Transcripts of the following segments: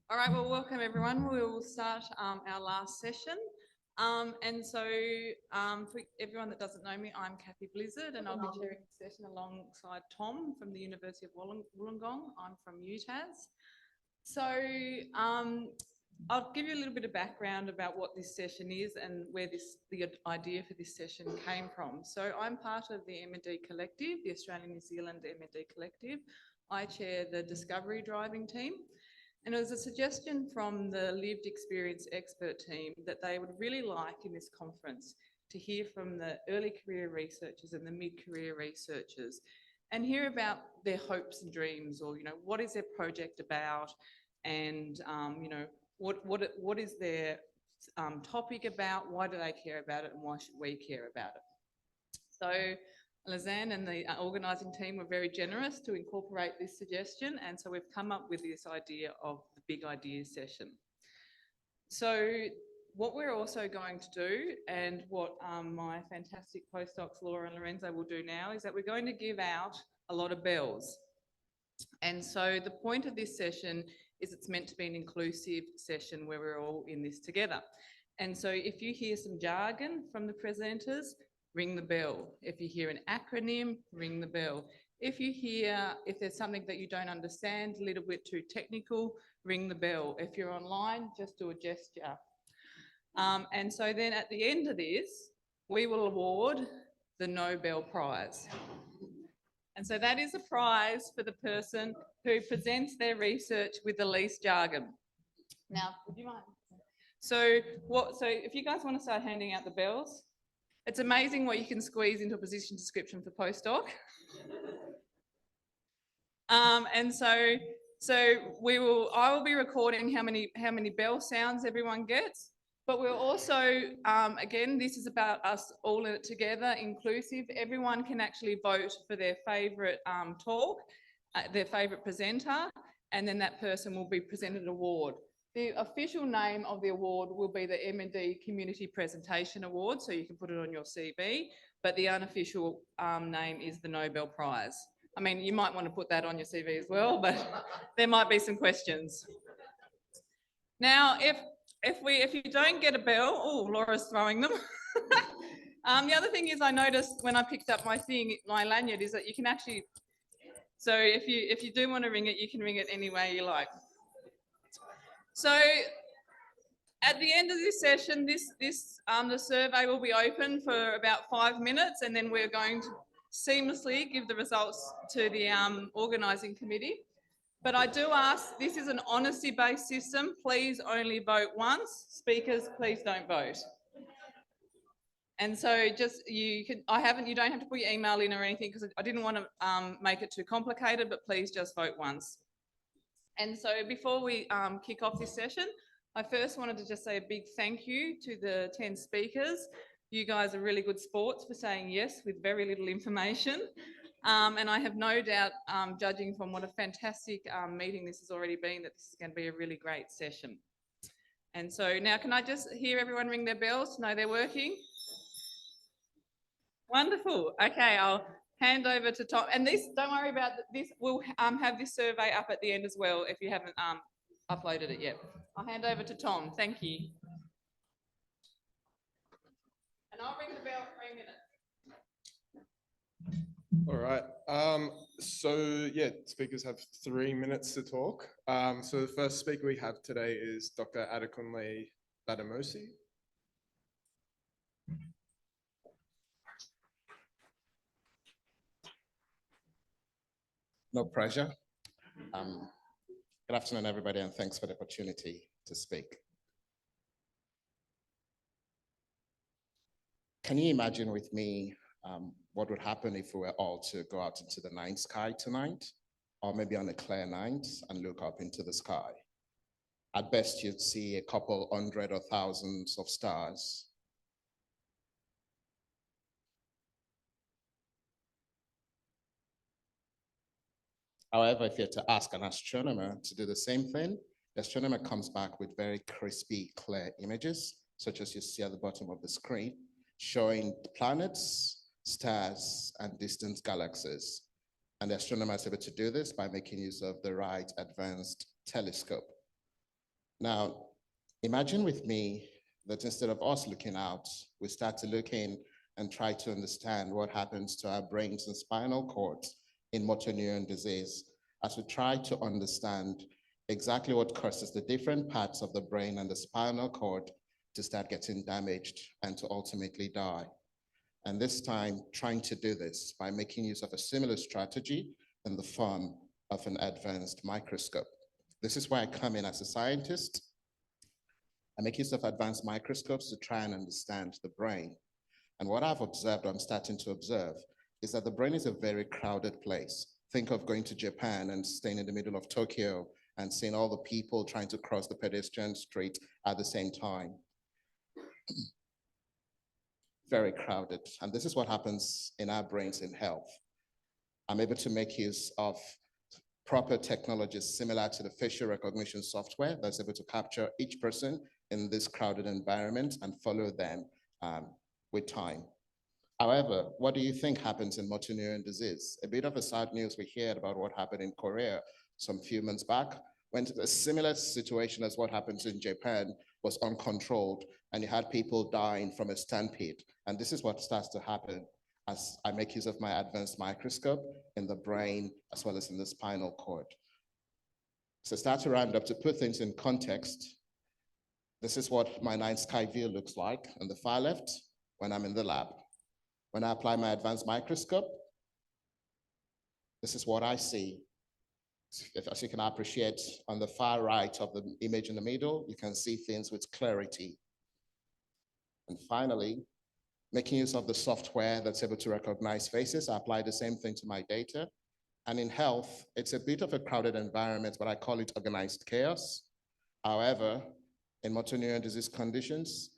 All right, well, welcome everyone. We will start our last session. For everyone that doesn't know me, I'm Kathy Blizzard and I'll be chairing the session alongside Tom from the University of Wollongong. I'm from UTAS. So I'll give you a little bit of background about what this session is and where the idea for this session came from. So I'm part of the M&D Collective, the Australian New Zealand M&D Collective. I chair the Discovery Driving team. And it was a suggestion from the lived experience expert team that they would really like in this conference to hear from the early career researchers and the mid-career researchers and hear about their hopes and dreams, or, what is their project about, and, what is their topic about, why do they care about it, and why should we care about it? So Lizanne and the organising team were very generous to incorporate this suggestion, and so we've come up with this idea of the Big Ideas session. So what we're also going to do, and what my fantastic postdocs Laura and Lorenzo will do now, is that we're going to give out a lot of bells. And so the point of this session is it's meant to be an inclusive session where we're all in this together. And so if you hear some jargon from the presenters, ring the bell. If you hear an acronym, ring the bell. If there's something that you don't understand, a little bit too technical, ring the bell. If you're online, just do a gesture. And so then at the end of this, we will award the Nobel Prize. And so that is a prize for the person who presents their research with the least jargon. Now, would you mind? So if you guys want to start handing out the bells, it's amazing what you can squeeze into a position description for postdoc. I will be recording how many bell sounds everyone gets, but we'll also, again, this is about us all in it together, inclusive. Everyone can actually vote for their favourite talk, their favourite presenter, and then that person will be presented an award. The official name of the award will be the M&D Community Presentation Award, so you can put it on your CV, but the unofficial name is the Nobel Prize. I mean, you might want to put that on your CV as well, but there might be some questions. Now, if you don't get a bell, oh, Laura's throwing them. The other thing is, I noticed when I picked up my lanyard, is that you can actually, so if you do want to ring it, you can ring it any way you like. So at the end of this session, the survey will be open for about 5 minutes, and then we're going to seamlessly give the results to the organising committee. But I do ask, this is an honesty-based system. Please only vote once. Speakers, please don't vote. And so you don't have to put your email in or anything, because I didn't want to make it too complicated, but please just vote once. And so before we kick off this session, I first wanted to just say a big thank you to the 10 speakers. You guys are really good sports for saying yes with very little information. And I have no doubt, judging from what a fantastic meeting this has already been, that this is going to be a really great session. And so now, can I just hear everyone ring their bells to know they're working? Wonderful. Okay, I'll hand over to Tom. And don't worry about this. We'll have this survey up at the end as well if you haven't uploaded it yet. I'll hand over to Tom. Thank you. And I'll ring the bell for 3 minutes. All right. Speakers have 3 minutes to talk. So the first speaker we have today is Dr. Adekunle Badamosi. No pressure. Good afternoon, everybody, and thanks for the opportunity to speak. Can you imagine with me what would happen if we were all to go out into the night sky tonight, or maybe on a clear night, and look up into the sky? At best, you'd see a couple hundred or thousands of stars. However, if you're to ask an astronomer to do the same thing, the astronomer comes back with very crispy, clear images, such as you see at the bottom of the screen, showing planets, stars, and distant galaxies. And the astronomer is able to do this by making use of the right advanced telescope. Now, imagine with me that instead of us looking out, we start to look in and try to understand what happens to our brains and spinal cords in motor neuron disease, as we try to understand exactly what causes the different parts of the brain and the spinal cord to start getting damaged and to ultimately die. And this time, trying to do this by making use of a similar strategy in the form of an advanced microscope. This is why I come in as a scientist. I make use of advanced microscopes to try and understand the brain. And what I've observed, or I'm starting to observe, is that the brain is a very crowded place. Think of going to Japan and staying in the middle of Tokyo and seeing all the people trying to cross the pedestrian street at the same time. Very crowded. And this is what happens in our brains in health. I'm able to make use of proper technologies similar to the facial recognition software that's able to capture each person in this crowded environment and follow them with time. However, what do you think happens in motor neuron disease? A bit of a sad news we heard about what happened in Korea some few months back, when a similar situation as what happens in Japan was uncontrolled, and you had people dying from a stampede. And this is what starts to happen as I make use of my advanced microscope in the brain as well as in the spinal cord. So start to round up to put things in context. This is what my night sky view looks like on the far left when I'm in the lab. When I apply my advanced microscope, this is what I see. As you can appreciate, on the far right of the image in the middle, you can see things with clarity. And finally, making use of the software that's able to recognize faces, I apply the same thing to my data. And in health, it's a bit of a crowded environment, but I call it organized chaos. However, in motor neuron disease conditions,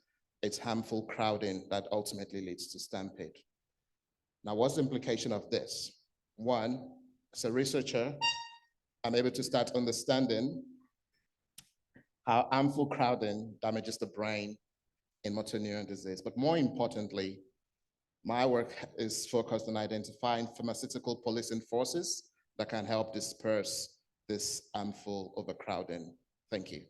it's harmful crowding that ultimately leads to stampede. Now, what's the implication of this? One, as a researcher, I'm able to start understanding how harmful crowding damages the brain in motor neuron disease. But more importantly, my work is focused on identifying pharmaceutical policing forces that can help disperse this harmful overcrowding. Thank you.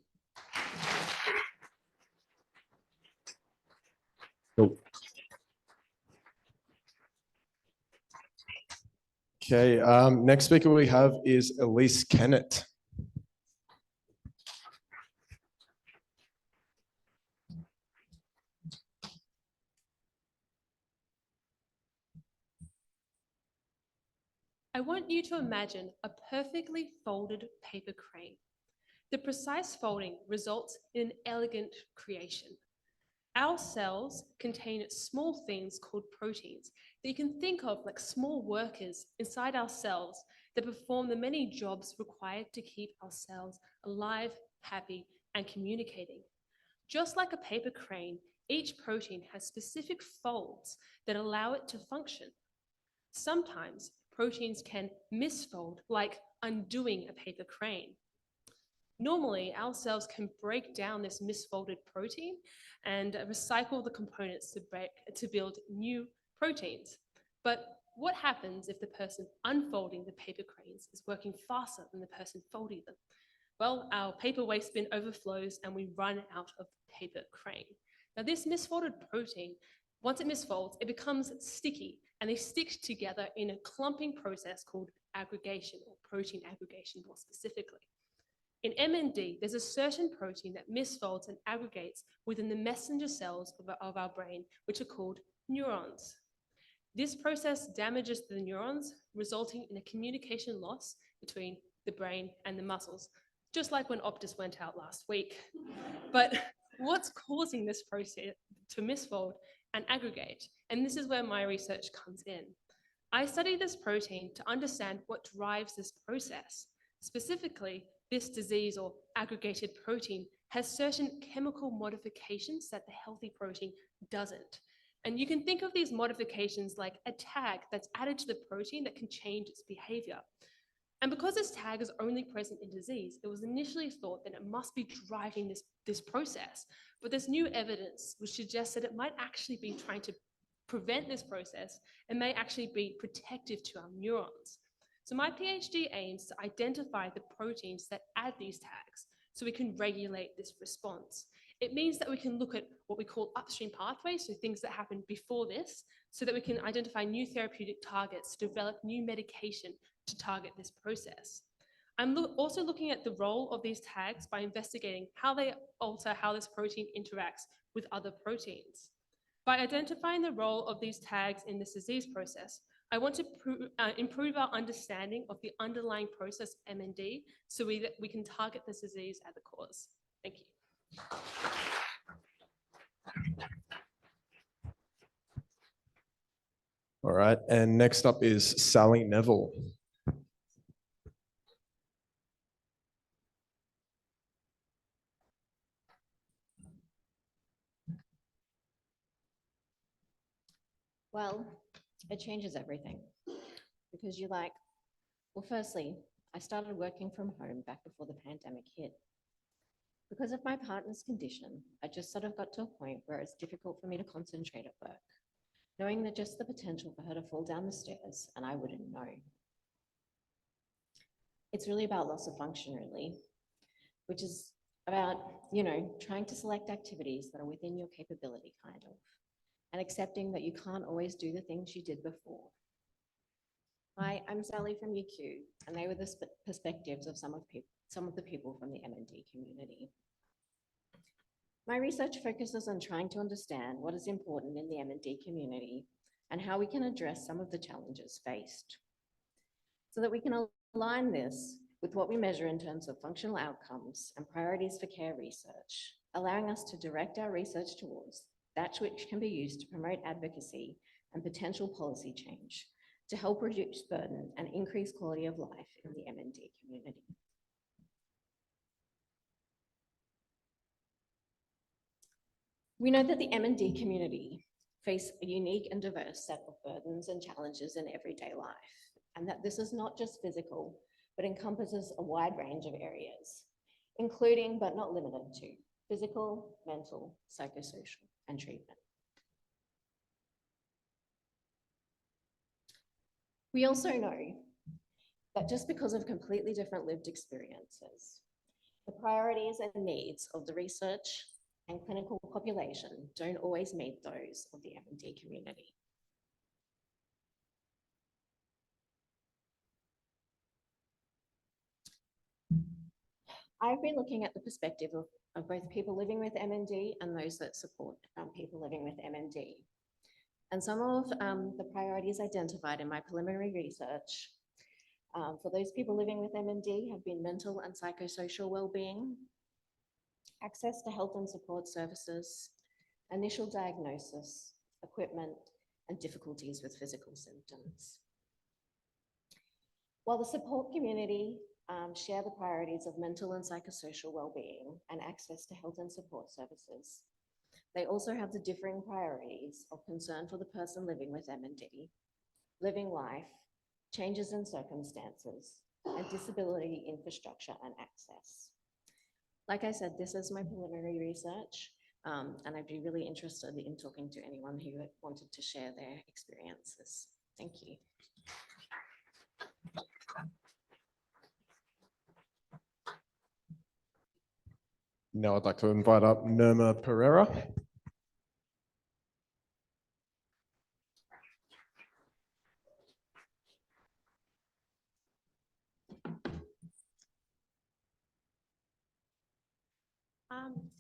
Okay, next speaker we have is Elise Kennett. I want you to imagine a perfectly folded paper crane. The precise folding results in an elegant creation. Our cells contain small things called proteins that you can think of like small workers inside our cells that perform the many jobs required to keep our cells alive, happy, and communicating. Just like a paper crane, each protein has specific folds that allow it to function. Sometimes proteins can misfold, like undoing a paper crane. Normally, our cells can break down this misfolded protein and recycle the components to build new proteins. But what happens if the person unfolding the paper cranes is working faster than the person folding them? Well, our paper waste bin overflows and we run out of paper crane. Now, this misfolded protein, once it misfolds, it becomes sticky and they stick together in a clumping process called aggregation, or protein aggregation more specifically. In MND, there's a certain protein that misfolds and aggregates within the messenger cells of our brain, which are called neurons. This process damages the neurons, resulting in a communication loss between the brain and the muscles, just like when Optus went out last week. But what's causing this process to misfold and aggregate? And this is where my research comes in. I study this protein to understand what drives this process. Specifically, this disease or aggregated protein has certain chemical modifications that the healthy protein doesn't. And you can think of these modifications like a tag that's added to the protein that can change its behavior. And because this tag is only present in disease, it was initially thought that it must be driving this process. But there's new evidence which suggests that it might actually be trying to prevent this process and may actually be protective to our neurons. So my PhD aims to identify the proteins that add these tags so we can regulate this response. It means that we can look at what we call upstream pathways, so things that happen before this, so that we can identify new therapeutic targets, develop new medication to target this process. I'm also looking at the role of these tags by investigating how they alter how this protein interacts with other proteins. By identifying the role of these tags in this disease process, I want to improve our understanding of the underlying process MND so we can target this disease at the cause. Thank you. All right, and next up is Sally Neville. Well, it changes everything because well, firstly, I started working from home back before the pandemic hit. Because of my partner's condition, I just sort of got to a point where it's difficult for me to concentrate at work, knowing that just the potential for her to fall down the stairs and I wouldn't know. It's really about loss of function, really, which is about, trying to select activities that are within your capability, kind of, and accepting that you can't always do the things you did before. Hi, I'm Sally from UQ, and they were the perspectives of some of the people from the MND community. My research focuses on trying to understand what is important in the MND community and how we can address some of the challenges faced, so that we can align this with what we measure in terms of functional outcomes and priorities for care research, allowing us to direct our research towards that which can be used to promote advocacy and potential policy change to help reduce burden and increase quality of life in the MND community. We know that the MND community face a unique and diverse set of burdens and challenges in everyday life, and that this is not just physical, but encompasses a wide range of areas, including but not limited to physical, mental, psychosocial, and treatment. We also know that just because of completely different lived experiences, the priorities and needs of the research and clinical population don't always meet those of the MND community. I've been looking at the perspective of both people living with MND and those that support people living with MND. And some of the priorities identified in my preliminary research for those people living with MND have been mental and psychosocial well-being, access to health and support services, initial diagnosis, equipment, and difficulties with physical symptoms. While the support community share the priorities of mental and psychosocial well-being and access to health and support services, they also have the differing priorities of concern for the person living with MND, living life, changes in circumstances, and disability infrastructure and access. Like I said, this is my preliminary research, and I'd be really interested in talking to anyone who wanted to share their experiences. Thank you. Now I'd like to invite up Nirma Pereira.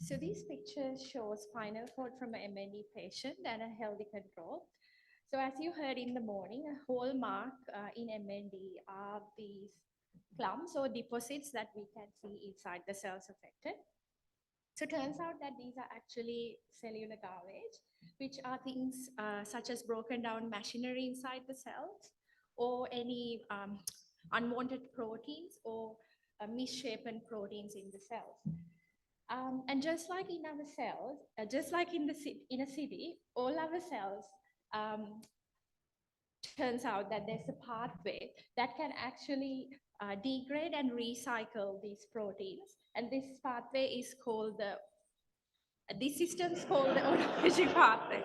So these pictures show spinal cord from an MND patient and a healthy control. So as you heard in the morning, a hallmark in MND are these clumps or deposits that we can see inside the cells affected. So it turns out that these are actually cellular garbage, which are things such as broken down machinery inside the cells, or any unwanted proteins or misshapen proteins in the cells. And just like in our cells, just like in a city, all our cells turns out that there's a pathway that can actually degrade and recycle these proteins. And this pathway is called this system is called the autophagic pathway.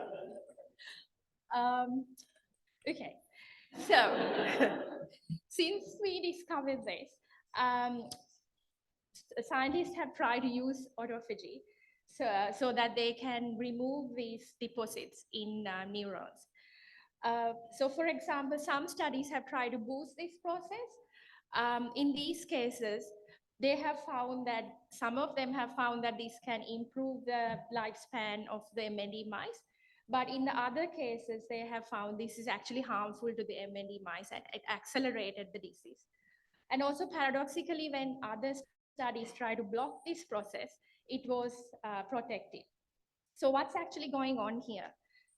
Okay, so, 'Since we discovered this, scientists have tried to use autophagy so that they can remove these deposits in neurons. So for example, some studies have tried to boost this process. In these cases, they have found that some of them have found that this can improve the lifespan of the MND mice. But in the other cases, they have found this is actually harmful to the MND mice and it accelerated the disease. And also paradoxically, when other studies try to block this process, it was protective. So what's actually going on here?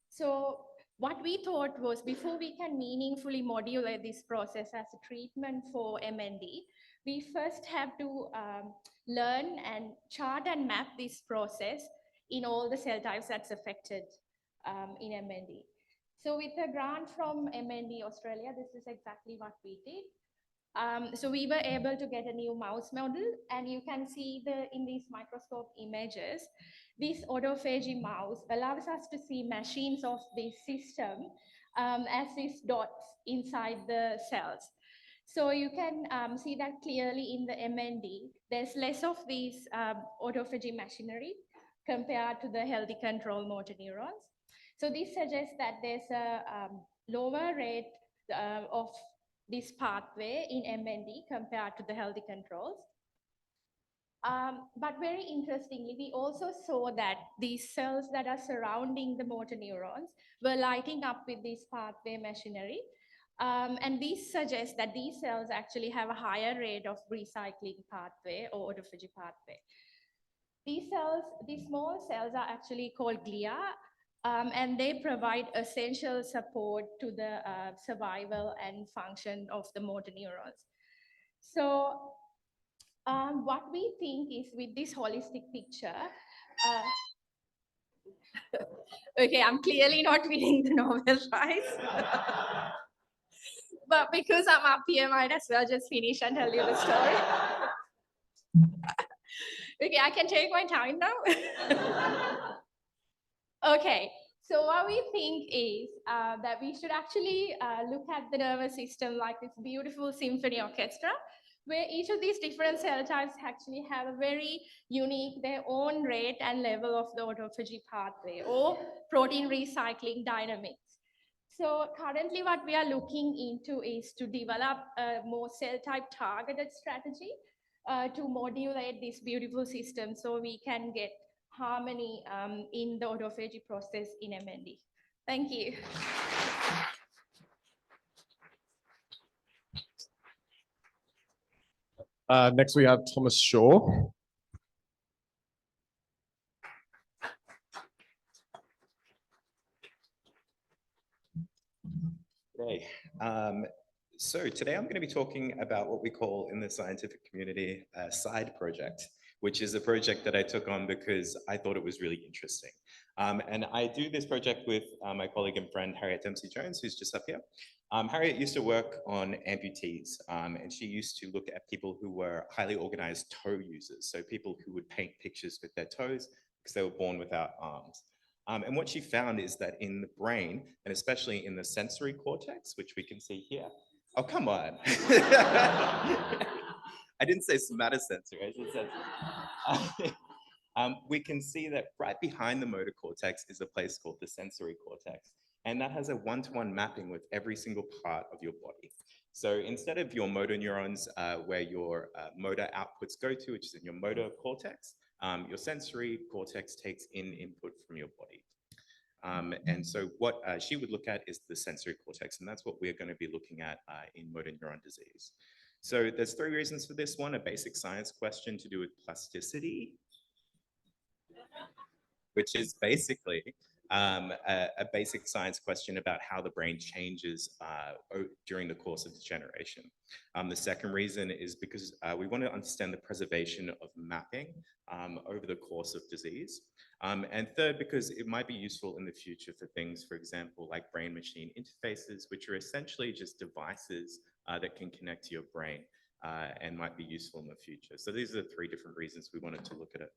So what we thought was before we can meaningfully modulate this process as a treatment for MND, we first have to learn and chart and map this process in all the cell types that's affected in MND. So with a grant from MND Australia, this is exactly what we did. So we were able to get a new mouse model, and you can see in these microscope images, this autophagy mouse allows us to see machines of this system as these dots inside the cells. So you can see that clearly in the MND, there's less of these autophagy machinery compared to the healthy control motor neurons. So this suggests that there's a lower rate of this pathway in MND compared to the healthy controls. But very interestingly, we also saw that these cells that are surrounding the motor neurons were lighting up with this pathway machinery. And this suggests that these cells actually have a higher rate of recycling pathway or autophagy pathway. These cells, these small cells are actually called glia, and they provide essential support to the survival and function of the motor neurons. So what we think is with this holistic picture, okay, I'm clearly not winning the Nobel Prize. But because I'm up here, I might as well just finish and tell you the story. Okay, I can take my time now. Okay, so what we think is that we should actually look at the nervous system like this beautiful symphony orchestra, where each of these different cell types actually have a very unique, their own rate and level of the autophagy pathway or protein recycling dynamics. So currently what we are looking into is to develop a more cell type targeted strategy to modulate this beautiful system so we can get harmony in the autophagy process in MND. Thank you. Next, we have Thomas Shaw. Today. So today I'm going to be talking about what we call in the scientific community a side project, which is a project that I took on because I thought it was really interesting. And I do this project with my colleague and friend, Harriet Dempsey-Jones, who's just up here. Harriet used to work on amputees, and she used to look at people who were highly organized toe users. So people who would paint pictures with their toes because they were born without arms. And what she found is that in the brain, and especially in the sensory cortex, which we can see here. Oh, come on. I didn't say somatosensory, I said sensory. We can see that right behind the motor cortex is a place called the sensory cortex. And that has a one-to-one mapping with every single part of your body. So instead of your motor neurons, where your motor outputs go to, which is in your motor cortex, your sensory cortex takes in input from your body. And so what she would look at is the sensory cortex, and that's what we're going to be looking at in motor neuron disease. So there's 3 reasons for this one: a basic science question to do with plasticity, which is basically a basic science question about how the brain changes during the course of degeneration. The second reason is because we want to understand the preservation of mapping over the course of disease. And third, because it might be useful in the future for things, for example, like brain-machine interfaces, which are essentially just devices that can connect to your brain and might be useful in the future. So these are the 3 different reasons we wanted to look at it.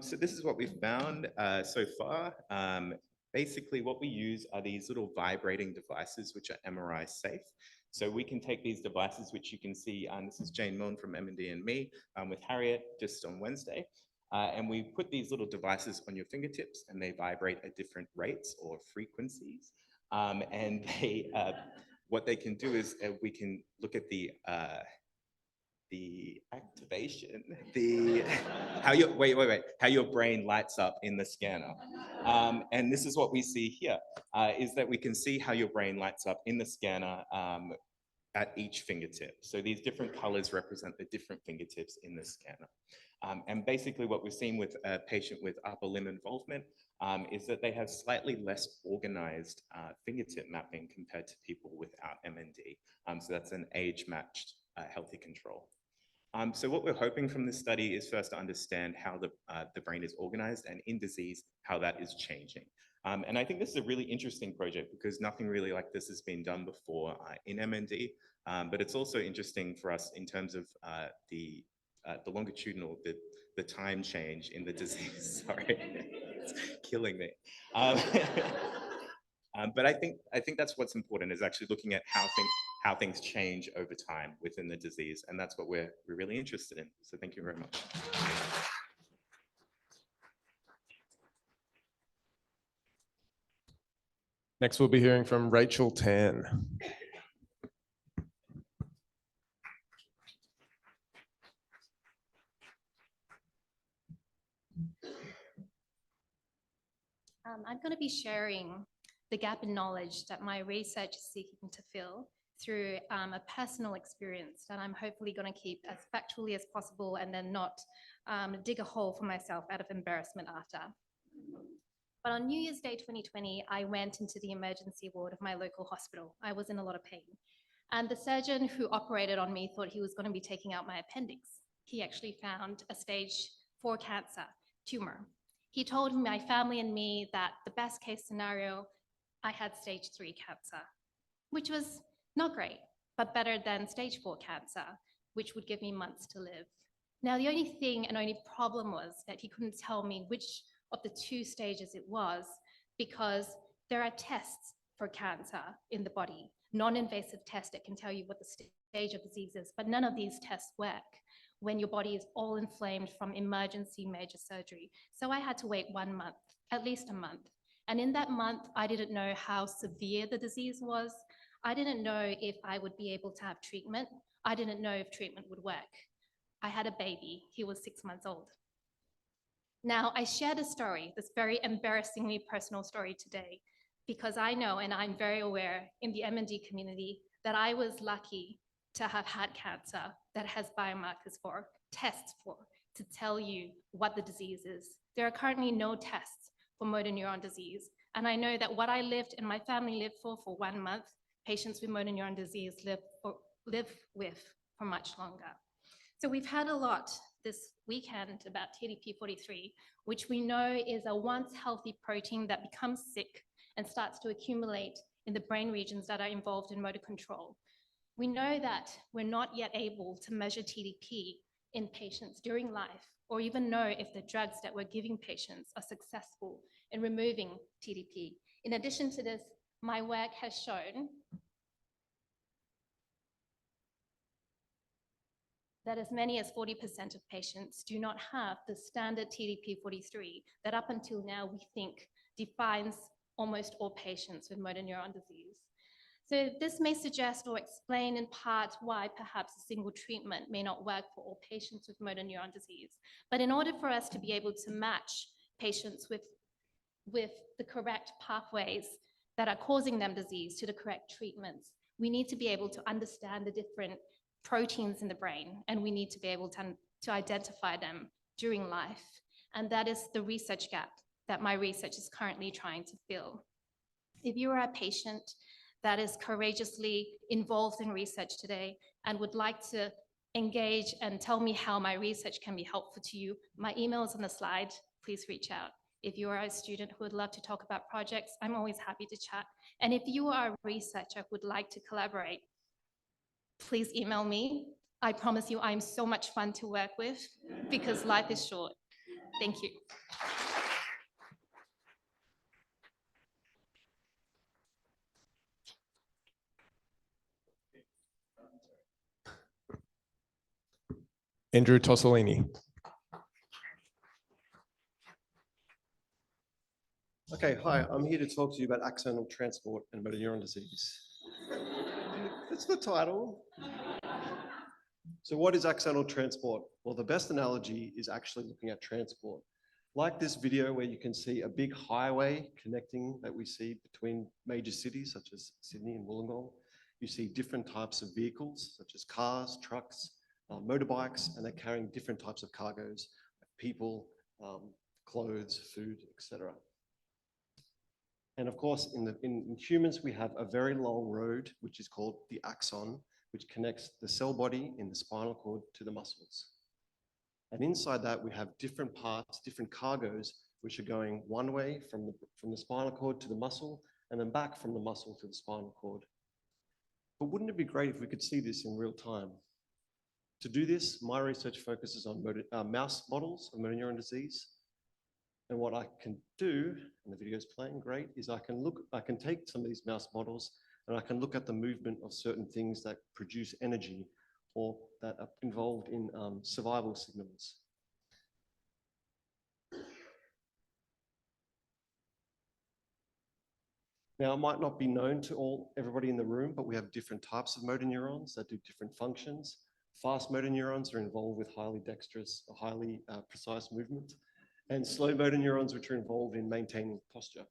So this is what we've found so far. Basically, what we use are these little vibrating devices, which are MRI safe. So we can take these devices, which you can see, this is Jane Milne from M&D and me with Harriet just on Wednesday. And we put these little devices on your fingertips and they vibrate at different rates or frequencies. And they, what they can do is we can look at the activation, how your brain lights up in the scanner. And this is what we see here, is that we can see how your brain lights up in the scanner at each fingertip. So these different colors represent the different fingertips in the scanner. And basically what we're seeing with a patient with upper limb involvement is that they have slightly less organized fingertip mapping compared to people without MND. So that's an age-matched healthy control. So what we're hoping from this study is first to understand how the brain is organized and in disease, how that is changing. And I think this is a really interesting project because nothing really like this has been done before in MND, but it's also interesting for us in terms of the longitudinal, the time change in the disease. Sorry, it's killing me. But I think that's what's important is actually looking at how things change over time within the disease, and that's what we're really interested in. So thank you very much. Next, we'll be hearing from Rachel Tan. I'm going to be sharing the gap in knowledge that my research is seeking to fill through a personal experience that I'm hopefully going to keep as factually as possible and then not dig a hole for myself out of embarrassment after. But on New Year's Day 2020, I went into the emergency ward of my local hospital. I was in a lot of pain. And the surgeon who operated on me thought he was going to be taking out my appendix. He actually found a stage 4 cancer tumor. He told my family and me that the best case scenario, I had stage 3 cancer, which was not great, but better than stage 4 cancer, which would give me months to live. Now, the only thing and only problem was that he couldn't tell me which of the 2 stages it was, because there are tests for cancer in the body, non-invasive tests that can tell you what the stage of disease is, but none of these tests work when your body is all inflamed from emergency major surgery. So I had to wait 1 month, at least a month. And in that month, I didn't know how severe the disease was. I didn't know if I would be able to have treatment. I didn't know if treatment would work. I had a baby, he was 6 months old. Now, I shared a story, this very embarrassingly personal story today, because I know, and I'm very aware in the MND community, that I was lucky to have had cancer that has biomarkers for, tests for, to tell you what the disease is. There are currently no tests for motor neuron disease. And I know that what I lived and my family lived for 1 month, patients with motor neuron disease live with for much longer. So we've had a lot this weekend about TDP-43, which we know is a once healthy protein that becomes sick and starts to accumulate in the brain regions that are involved in motor control. We know that we're not yet able to measure TDP in patients during life, or even know if the drugs that we're giving patients are successful in removing TDP. In addition to this, my work has shown that as many as 40% of patients do not have the standard TDP-43 that up until now we think defines almost all patients with motor neuron disease. So this may suggest or explain in part why perhaps a single treatment may not work for all patients with motor neuron disease. But in order for us to be able to match patients with the correct pathways that are causing them disease to the correct treatments, we need to be able to understand the different proteins in the brain, and we need to be able to identify them during life. And that is the research gap that my research is currently trying to fill. If you are a patient that is courageously involved in research today and would like to engage and tell me how my research can be helpful to you, my email is on the slide, please reach out. If you are a student who would love to talk about projects, I'm always happy to chat. And if you are a researcher who would like to collaborate, please email me. I promise you I'm so much fun to work with because life is short. Thank you. Andrew Tossolini. Okay, hi, I'm here to talk to you about axonal transport and motor neuron disease. That's the title. So what is axonal transport? Well, the best analogy is actually looking at transport. Like this video where you can see a big highway connecting that we see between major cities such as Sydney and Wollongong. You see different types of vehicles such as cars, trucks, motorbikes, and they're carrying different types of cargoes, people, clothes, food, etc. And of course, in humans, we have a very long road, which is called the axon, which connects the cell body in the spinal cord to the muscles. And inside that, we have different parts, different cargoes, which are going one way from the spinal cord to the muscle, and then back from the muscle to the spinal cord. But wouldn't it be great if we could see this in real time? To do this, my research focuses on mouse models of motor neuron disease. And what I can do, and the video is playing great, is I can take some of these mouse models and I can look at the movement of certain things that produce energy or that are involved in survival signals. Now, it might not be known to everybody in the room, but we have different types of motor neurons that do different functions. Fast motor neurons are involved with highly dexterous, highly precise movement, and slow motor neurons, which are involved in maintaining posture.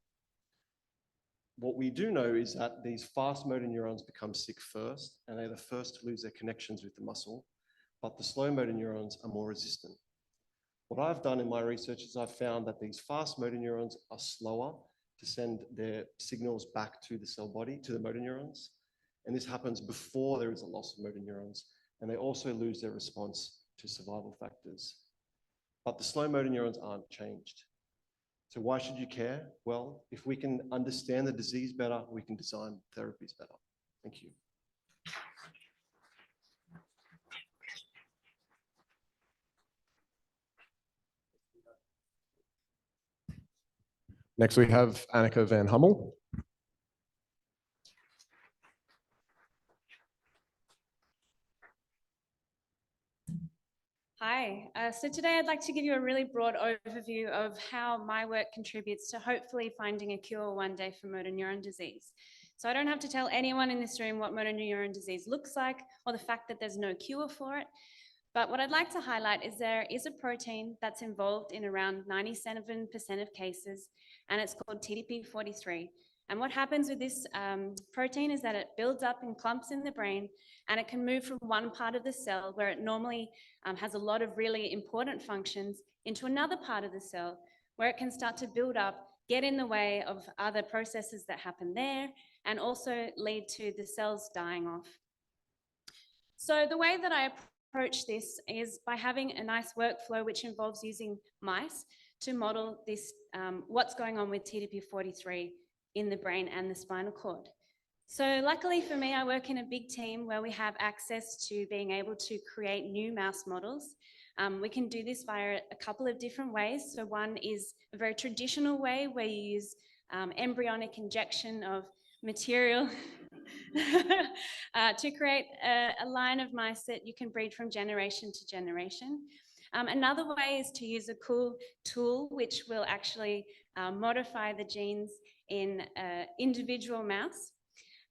What we do know is that these fast motor neurons become sick first, and they're the first to lose their connections with the muscle, but the slow motor neurons are more resistant. What I've done in my research is I've found that these fast motor neurons are slower to send their signals back to the cell body, to the motor neurons, and this happens before there is a loss of motor neurons, and they also lose their response to survival factors. But the slow motor neurons aren't changed. So why should you care? Well, if we can understand the disease better, we can design therapies better. Thank you. Next, we have Annika van Hummel. Hi, so today I'd like to give you a really broad overview of how my work contributes to hopefully finding a cure one day for motor neuron disease. So I don't have to tell anyone in this room what motor neuron disease looks like or the fact that there's no cure for it. But what I'd like to highlight is there is a protein that's involved in around 97% of cases, and it's called TDP43. And what happens with this protein is that it builds up in clumps in the brain, and it can move from one part of the cell where it normally has a lot of really important functions into another part of the cell where it can start to build up, get in the way of other processes that happen there, and also lead to the cells dying off. So the way that I approach this is by having a nice workflow which involves using mice to model this, what's going on with TDP43 in the brain and the spinal cord. So luckily for me, I work in a big team where we have access to being able to create new mouse models. We can do this via a couple of different ways. So one is a very traditional way where you use embryonic injection of material to create a line of mice that you can breed from generation to generation. Another way is to use a cool tool which will actually modify the genes in an individual mouse.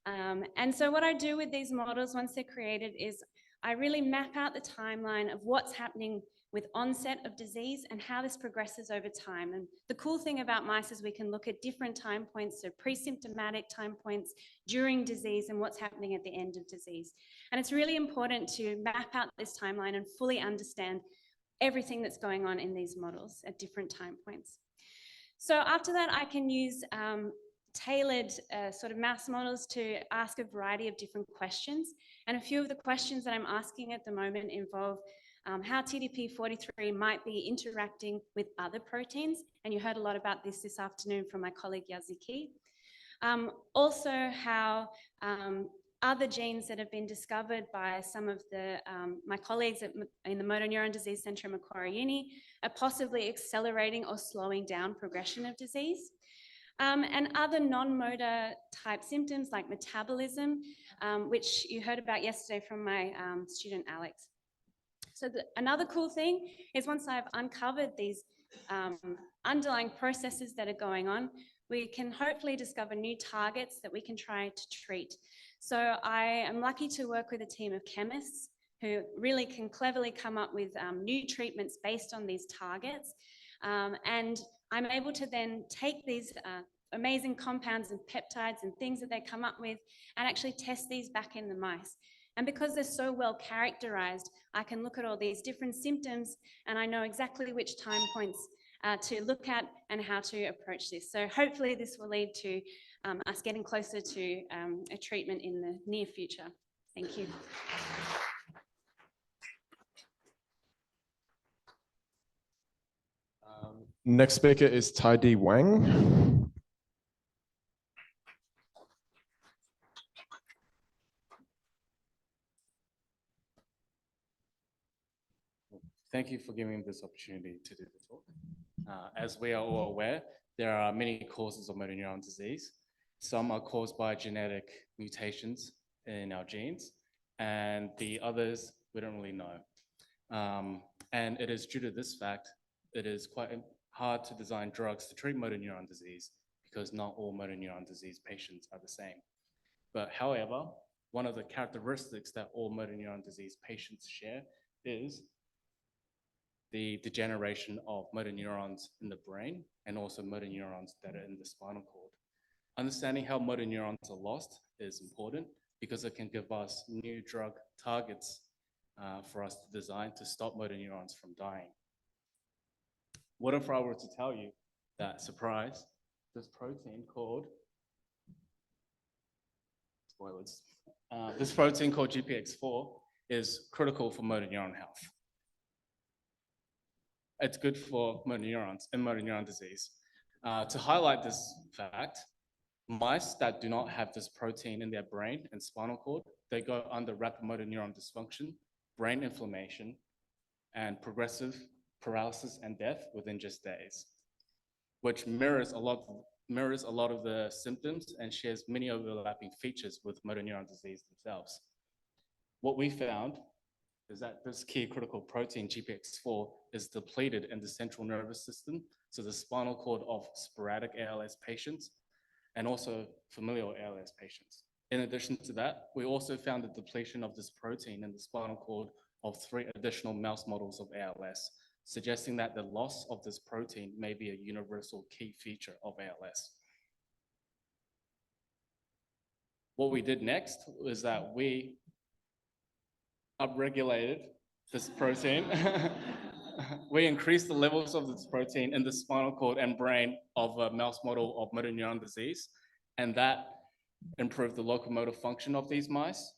And so what I do with these models once they're created is I really map out the timeline of what's happening with onset of disease and how this progresses over time. And the cool thing about mice is we can look at different time points, so pre-symptomatic time points during disease and what's happening at the end of disease. And it's really important to map out this timeline and fully understand everything that's going on in these models at different time points. So after that, I can use tailored sort of mouse models to ask a variety of different questions. And a few of the questions that I'm asking at the moment involve how TDP43 might be interacting with other proteins. And you heard a lot about this afternoon from my colleague Yaziki. Also how other genes that have been discovered by some of the my colleagues in the Motor Neuron Disease Centre at Macquarie Uni are possibly accelerating or slowing down progression of disease. And other non-motor type symptoms like metabolism, which you heard about yesterday from my student Alex. So another cool thing is once I've uncovered these underlying processes that are going on, we can hopefully discover new targets that we can try to treat. So I am lucky to work with a team of chemists who really can cleverly come up with new treatments based on these targets. And I'm able to then take these amazing compounds and peptides and things that they come up with and actually test these back in the mice. And because they're so well characterized, I can look at all these different symptoms and I know exactly which time points to look at and how to approach this. So hopefully this will lead to us getting closer to a treatment in the near future. Thank you. Next speaker is Tai Di Wang. Thank you for giving me this opportunity to do the talk. As we are all aware, there are many causes of motor neuron disease. Some are caused by genetic mutations in our genes, and the others we don't really know. And it is due to this fact, it is quite hard to design drugs to treat motor neuron disease because not all motor neuron disease patients are the same. But however, one of the characteristics that all motor neuron disease patients share is the degeneration of motor neurons in the brain and also motor neurons that are in the spinal cord. Understanding how motor neurons are lost is important because it can give us new drug targets for us to design to stop motor neurons from dying. What if I were to tell you that, surprise, this protein called, spoilers, this protein called GPX4 is critical for motor neuron health. It's good for motor neurons and motor neuron disease. To highlight this fact, mice that do not have this protein in their brain and spinal cord, they go under rapid motor neuron dysfunction, brain inflammation, and progressive paralysis and death within just days, which mirrors a lot of the symptoms and shares many overlapping features with motor neuron disease themselves. What we found is that this key critical protein, GPX4, is depleted in the central nervous system, so the spinal cord of sporadic ALS patients, and also familial ALS patients. In addition to that, we also found the depletion of this protein in the spinal cord of 3 additional mouse models of ALS, suggesting that the loss of this protein may be a universal key feature of ALS. What we did next was that we upregulated this protein. We increased the levels of this protein in the spinal cord and brain of a mouse model of motor neuron disease, and that improved the locomotor function of these mice.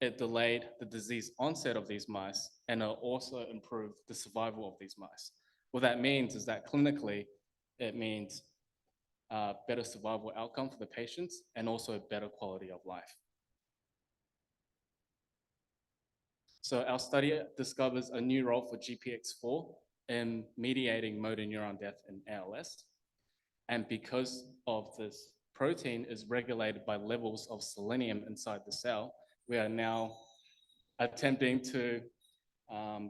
It delayed the disease onset of these mice, and it also improved the survival of these mice. What that means is that clinically, it means better survival outcome for the patients and also better quality of life. So our study discovers a new role for GPX4 in mediating motor neuron death in ALS. And because of this protein is regulated by levels of selenium inside the cell, we are now attempting to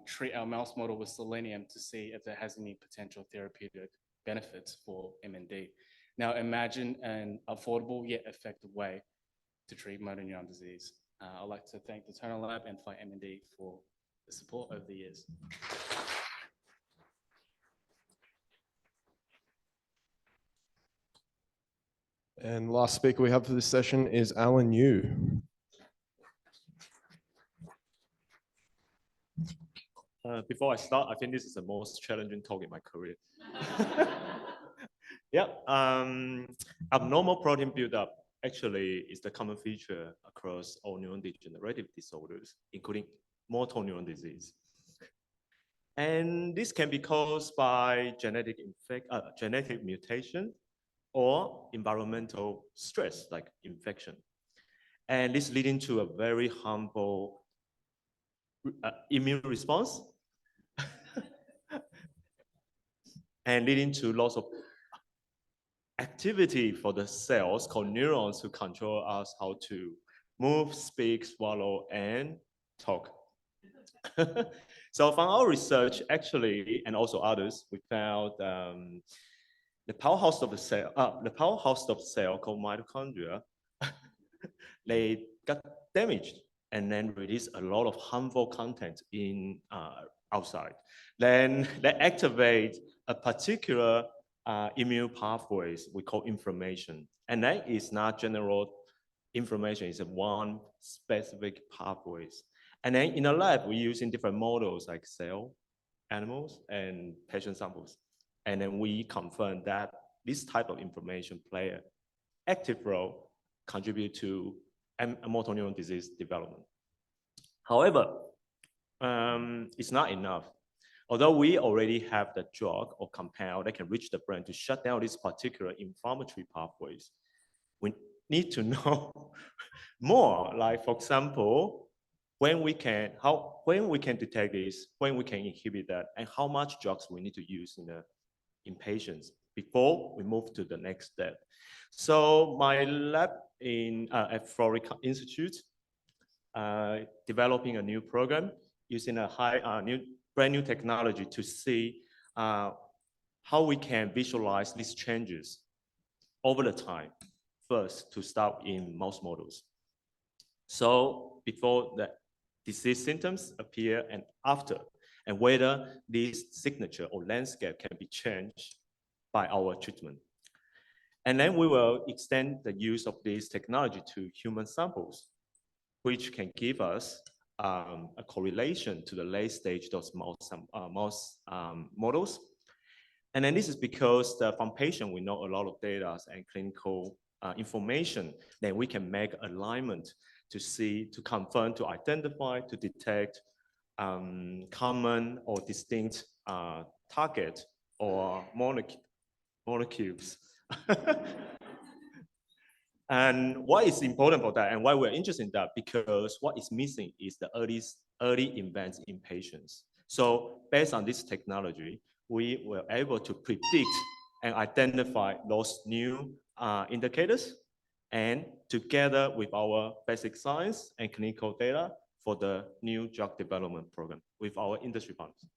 treat our mouse model with selenium to see if it has any potential therapeutic benefits for MND. Now imagine an affordable yet effective way to treat motor neuron disease. I'd like to thank the Turner Lab and Fight MND for the support over the years. And last speaker we have for this session is Alan Yu. Before I start, I think this is the most challenging talk in my career. Yeah, abnormal protein buildup actually is the common feature across all neurodegenerative disorders, including motor neuron disease. And this can be caused by genetic mutation or environmental stress like infection. And this leading to a very harmful immune response and leading to loss of activity for the cells called neurons who control us how to move, speak, swallow, and talk. So from our research, actually, and also others, we found the powerhouse of the cell called mitochondria, they got damaged and then release a lot of harmful content in outside. Then they activate a particular immune pathways we call inflammation. And that is not general inflammation, it's one specific pathways. And then in the lab, we're using different models like cell, animals, and patient samples. And then we confirm that this type of inflammation play an active role, contribute to motor neuron disease development. However, it's not enough. Although we already have the drug or compound that can reach the brain to shut down these particular inflammatory pathways, we need to know more. Like, for example, when we can detect this, when we can inhibit that, and how much drugs we need to use in patients before we move to the next step. So my lab at Florida Institute developing a new program using a brand new technology to see how we can visualize these changes over the time. First, to start in mouse models. So before the disease symptoms appear and after, and whether this signature or landscape can be changed by our treatment. And then we will extend the use of this technology to human samples, which can give us a correlation to the late stage those mouse models. And then this is because from patient, we know a lot of data and clinical information, then we can make alignment to see, to confirm, to identify, to detect common or distinct target or molecules. And why is important for that and why we're interested in that? Because what is missing is the early events in patients. So based on this technology, we were able to predict and identify those new indicators, and together with our basic science and clinical data for the new drug development program with our industry partners.